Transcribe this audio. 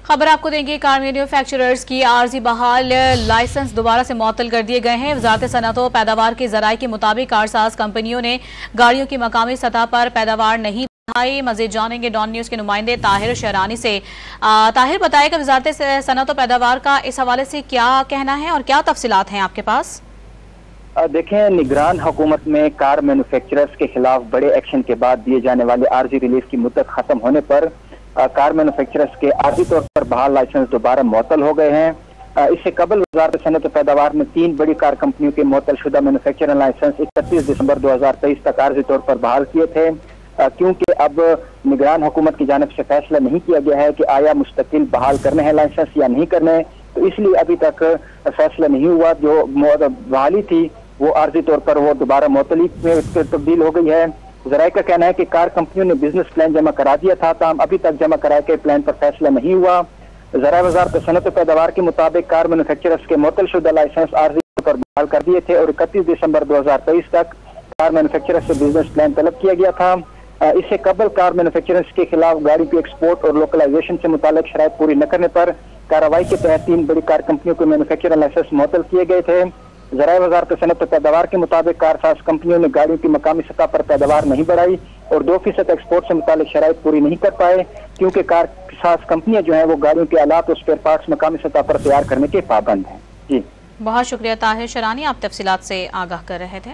खबर आपको देंगे, कार मैन्युफैक्चरर्स की आर्जी बहाल लाइसेंस दोबारा से मुअत्तल कर दिए गए हैं। वजारत सनअत व पैदावार के ज़राए के मुताबिक कारसाज कंपनियों ने गाड़ियों की मकामी सतह पर पैदावार नहीं बढ़ाई। मज़ीद जानेंगे डॉन न्यूज़ के नुमाइंदे ताहिर शरानी से। ताहिर, बताएगा वजारत सनअत व पैदावार का इस हवाले से क्या कहना है और क्या तफसीलात हैं आपके पास? देखें, निगरान हुकूमत में कार मैन्युफैक्चरर्स के खिलाफ बड़े एक्शन के बाद दिए जाने वाले आर्जी रिलीज की मुद्दत खत्म होने पर कार मैन्युफैक्चरर्स के आर्जी तौर पर बहाल लाइसेंस दोबारा मुअत्तल हो गए हैं। इससे कबल वजारत सनअत पैदावार ने 3 बड़ी कार कंपनियों के मुअत्तल शुदा मैन्युफैक्चरिंग लाइसेंस 31 दिसंबर 2023 तक आर्जी तौर पर बहाल किए थे। क्योंकि अब निगरान हुकूमत की जानिब से फैसला नहीं किया गया है कि आया मुस्तकिल बहाल करने हैं लाइसेंस या नहीं करने, तो इसलिए अभी तक फैसला नहीं हुआ। जो बहाली थी वो आर्जी तौर पर वो दोबारा मुअत्तली में तब्दील हो गई है। ज़राए का कहना है कि कार कंपनियों ने बिजनेस प्लान जमा करा दिया था, ताहम अभी तक जमा कराए के प्लान पर फैसला नहीं हुआ। ज़राए वजारत सनअत पैदावार के मुताबिक कार मैन्युफैक्चरर्स के मुअत्तल शुदा लाइसेंस आर्जी तौर पर बहाल कर दिए थे और 31 दिसंबर 2023 तक कार मैन्युफैक्चरर्स से बिजनेस प्लान तलब किया गया था। इससे कबल कार मैन्युफैक्चरर्स के खिलाफ गाड़ी की एक्सपोर्ट और लोकलाइजेशन से मुतालिक शराइत पूरी न करने पर कार्रवाई के तहत 3 बड़ी कार कंपनियों को मैन्युफैक्चरिंग लाइसेंस मुअत्तल किए गए थे। ज़राए वजारत सनअत पैदावार के मुताबिक कारसाज कंपनियों ने गाड़ियों की मकामी सतह पर पैदावार नहीं बढ़ाई और 2% एक्सपोर्ट से मुतालिक शराइत पूरी नहीं कर पाए, क्योंकि कारसाज कंपनियां जो हैं वो गाड़ियों के आलात और स्पेयर पार्ट्स मकामी सतह पर तैयार करने के पाबंद हैं। जी, बहुत शुक्रिया ताहिर शरानी, आप तफसीलात से आगाह कर रहे थे।